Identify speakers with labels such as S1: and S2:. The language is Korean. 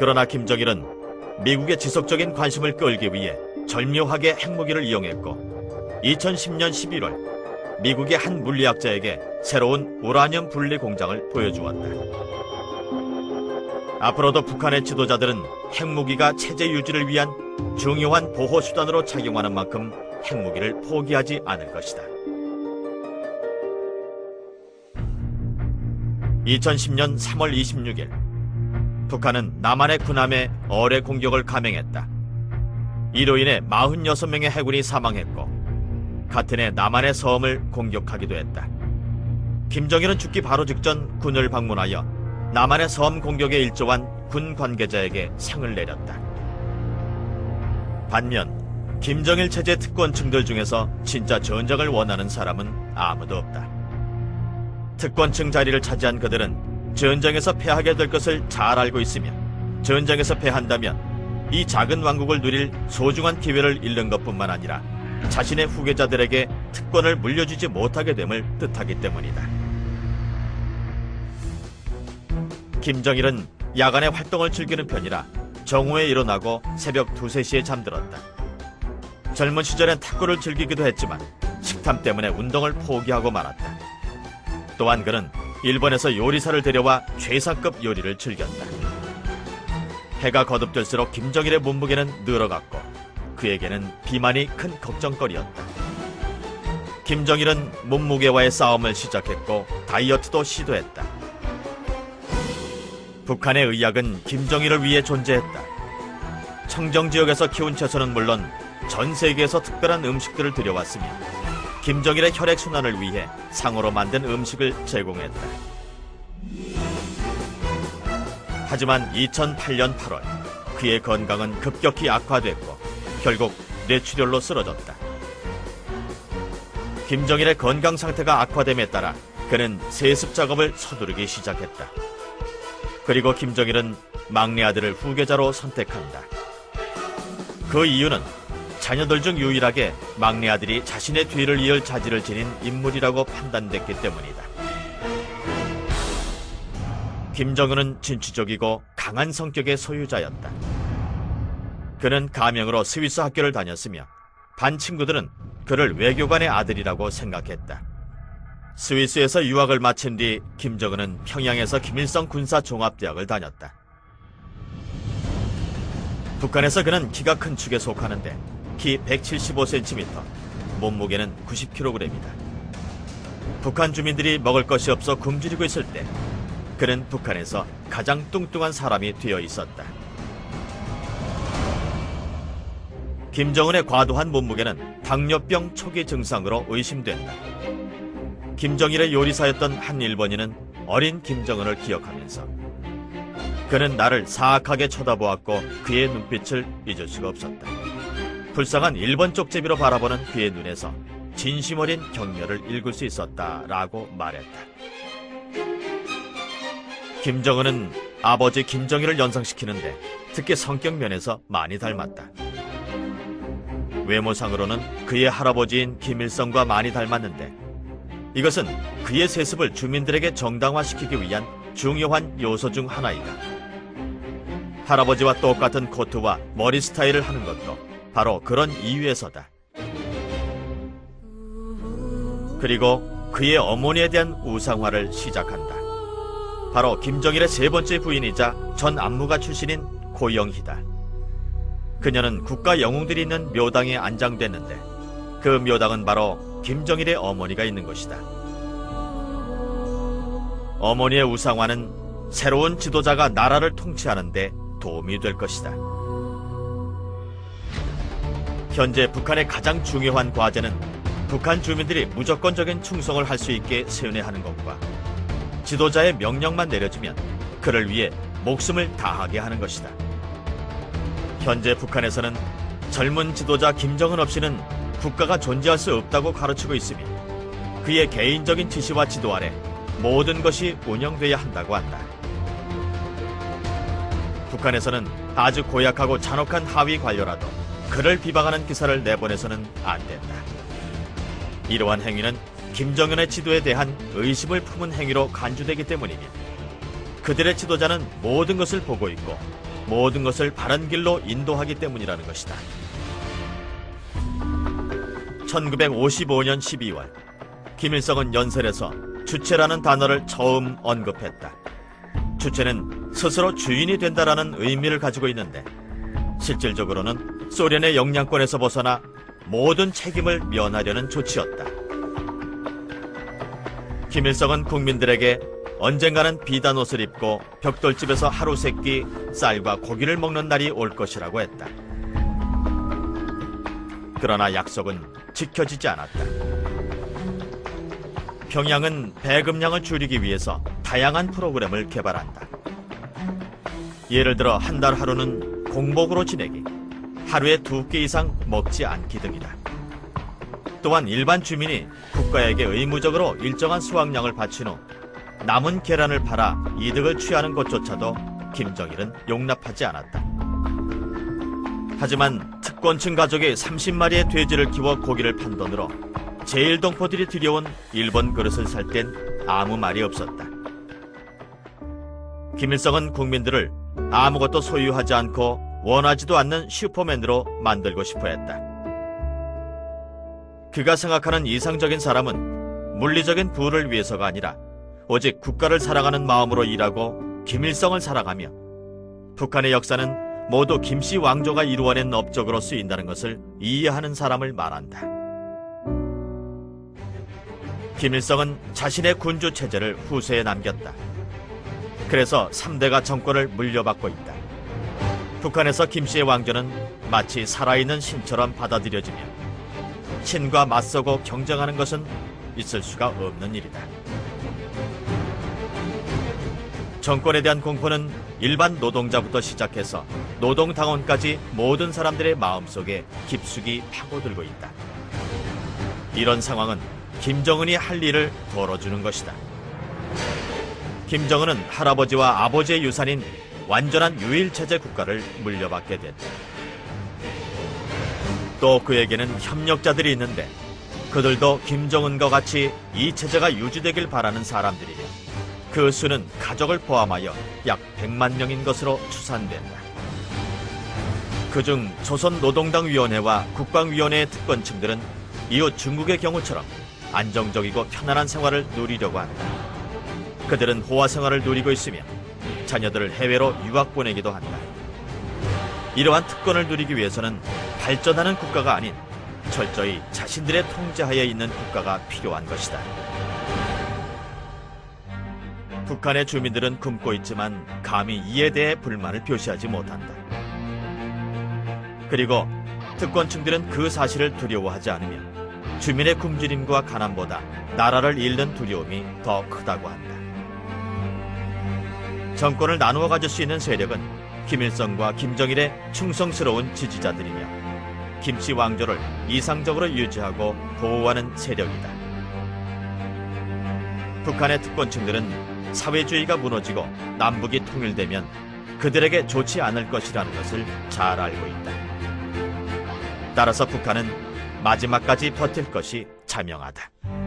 S1: 그러나 김정일은 미국의 지속적인 관심을 끌기 위해 절묘하게 핵무기를 이용했고 2010년 11월 미국의 한 물리학자에게 새로운 우라늄 분리 공장을 보여주었다. 앞으로도 북한의 지도자들은 핵무기가 체제 유지를 위한 중요한 보호수단으로 작용하는 만큼 핵무기를 포기하지 않을 것이다. 2010년 3월 26일 북한은 남한의 군함에 어뢰 공격을 감행했다. 이로 인해 46명의 해군이 사망했고 같은 해 남한의 섬을 공격하기도 했다. 김정일은 죽기 바로 직전 군을 방문하여 남한의 섬 공격에 일조한 군 관계자에게 상을 내렸다. 반면 김정일 체제 특권층들 중에서 진짜 전쟁을 원하는 사람은 아무도 없다. 특권층 자리를 차지한 그들은 전쟁에서 패하게 될 것을 잘 알고 있으며 전쟁에서 패한다면 이 작은 왕국을 누릴 소중한 기회를 잃는 것뿐만 아니라 자신의 후계자들에게 특권을 물려주지 못하게 됨을 뜻하기 때문이다. 김정일은 야간에 활동을 즐기는 편이라 정오에 일어나고 새벽 2, 3시에 잠들었다. 젊은 시절엔 탁구를 즐기기도 했지만 식탐 때문에 운동을 포기하고 말았다. 또한 그는 일본에서 요리사를 데려와 최상급 요리를 즐겼다. 해가 거듭될수록 김정일의 몸무게는 늘어갔고 그에게는 비만이 큰 걱정거리였다. 김정일은 몸무게와의 싸움을 시작했고 다이어트도 시도했다. 북한의 의학은 김정일을 위해 존재했다. 청정지역에서 키운 채소는 물론 전 세계에서 특별한 음식들을 들여왔으며 김정일의 혈액순환을 위해 상으로 만든 음식을 제공했다. 하지만 2008년 8월 그의 건강은 급격히 악화됐고 결국 뇌출혈로 쓰러졌다. 김정일의 건강 상태가 악화됨에 따라 그는 세습 작업을 서두르기 시작했다. 그리고 김정일은 막내 아들을 후계자로 선택한다. 그 이유는 자녀들 중 유일하게 막내 아들이 자신의 뒤를 이을 자질을 지닌 인물이라고 판단됐기 때문이다. 김정은은 진취적이고 강한 성격의 소유자였다. 그는 가명으로 스위스 학교를 다녔으며 반 친구들은 그를 외교관의 아들이라고 생각했다. 스위스에서 유학을 마친 뒤 김정은은 평양에서 김일성 군사종합대학을 다녔다. 북한에서 그는 키가 큰 축에 속하는데 키 175cm, 몸무게는 90kg이다. 북한 주민들이 먹을 것이 없어 굶주리고 있을 때 그는 북한에서 가장 뚱뚱한 사람이 되어 있었다. 김정은의 과도한 몸무게는 당뇨병 초기 증상으로 의심된다. 김정일의 요리사였던 한 일본인은 어린 김정은을 기억하면서 그는 나를 사악하게 쳐다보았고 그의 눈빛을 잊을 수가 없었다. 불쌍한 일본 쪽제비로 바라보는 그의 눈에서 진심 어린 격려를 읽을 수 있었다라고 말했다. 김정은은 아버지 김정일을 연상시키는데 특히 성격 면에서 많이 닮았다. 외모상으로는 그의 할아버지인 김일성과 많이 닮았는데 이것은 그의 세습을 주민들에게 정당화시키기 위한 중요한 요소 중 하나이다. 할아버지와 똑같은 코트와 머리 스타일을 하는 것도 바로 그런 이유에서다. 그리고 그의 어머니에 대한 우상화를 시작한다. 바로 김정일의 세 번째 부인이자 전 안무가 출신인 고영희다. 그녀는 국가 영웅들이 있는 묘당에 안장됐는데 그 묘당은 바로 김정일의 어머니가 있는 곳이다. 어머니의 우상화는 새로운 지도자가 나라를 통치하는 데 도움이 될 것이다. 현재 북한의 가장 중요한 과제는 북한 주민들이 무조건적인 충성을 할 수 있게 세뇌하는 것과 지도자의 명령만 내려주면 그를 위해 목숨을 다하게 하는 것이다. 현재 북한에서는 젊은 지도자 김정은 없이는 국가가 존재할 수 없다고 가르치고 있으며 그의 개인적인 지시와 지도 아래 모든 것이 운영돼야 한다고 한다. 북한에서는 아주 고약하고 잔혹한 하위 관료라도 그를 비방하는 기사를 내보내서는 안 된다. 이러한 행위는 김정은의 지도에 대한 의심을 품은 행위로 간주되기 때문이며 그들의 지도자는 모든 것을 보고 있고 모든 것을 바른 길로 인도하기 때문이라는 것이다. 1955년 12월, 김일성은 연설에서 주체라는 단어를 처음 언급했다. 주체는 스스로 주인이 된다라는 의미를 가지고 있는데 실질적으로는 소련의 영향권에서 벗어나 모든 책임을 면하려는 조치였다. 김일성은 국민들에게 언젠가는 비단 옷을 입고 벽돌집에서 하루 세끼 쌀과 고기를 먹는 날이 올 것이라고 했다. 그러나 약속은 지켜지지 않았다. 평양은 배급량을 줄이기 위해서 다양한 프로그램을 개발한다. 예를 들어 한 달 하루는 공복으로 지내기, 하루에 2끼 이상 먹지 않기 등이다. 또한 일반 주민이 국가에게 의무적으로 일정한 수확량을 바친 후 남은 계란을 팔아 이득을 취하는 것조차도 김정일은 용납하지 않았다. 하지만 특권층 가족이 30마리의 돼지를 키워 고기를 판 돈으로 제일동포들이 들여온 일본 그릇을 살 땐 아무 말이 없었다. 김일성은 국민들을 아무것도 소유하지 않고 원하지도 않는 슈퍼맨으로 만들고 싶어 했다. 그가 생각하는 이상적인 사람은 물리적인 부를 위해서가 아니라 오직 국가를 사랑하는 마음으로 일하고 김일성을 사랑하며 북한의 역사는 모두 김씨 왕조가 이루어낸 업적으로 쓰인다는 것을 이해하는 사람을 말한다. 김일성은 자신의 군주 체제를 후세에 남겼다. 그래서 3대가 정권을 물려받고 있다. 북한에서 김씨의 왕조는 마치 살아있는 신처럼 받아들여지며 신과 맞서고 경쟁하는 것은 있을 수가 없는 일이다. 정권에 대한 공포는 일반 노동자부터 시작해서 노동당원까지 모든 사람들의 마음속에 깊숙이 파고들고 있다. 이런 상황은 김정은이 할 일을 덜어주는 것이다. 김정은은 할아버지와 아버지의 유산인 완전한 유일체제 국가를 물려받게 됐다. 또 그에게는 협력자들이 있는데 그들도 김정은과 같이 이 체제가 유지되길 바라는 사람들이며 그 수는 가족을 포함하여 약 100만 명인 것으로 추산된다. 그중 조선노동당위원회와 국방위원회의 특권층들은 이웃 중국의 경우처럼 안정적이고 편안한 생활을 누리려고 한다. 그들은 호화 생활을 누리고 있으며 자녀들을 해외로 유학 보내기도 한다. 이러한 특권을 누리기 위해서는 발전하는 국가가 아닌 철저히 자신들의 통제하에 있는 국가가 필요한 것이다. 북한의 주민들은 굶고 있지만 감히 이에 대해 불만을 표시하지 못한다. 그리고 특권층들은 그 사실을 두려워하지 않으며 주민의 굶주림과 가난보다 나라를 잃는 두려움이 더 크다고 한다. 정권을 나누어 가질 수 있는 세력은 김일성과 김정일의 충성스러운 지지자들이며 김씨 왕조를 이상적으로 유지하고 보호하는 세력이다. 북한의 특권층들은 사회주의가 무너지고 남북이 통일되면 그들에게 좋지 않을 것이라는 것을 잘 알고 있다. 따라서 북한은 마지막까지 버틸 것이 자명하다.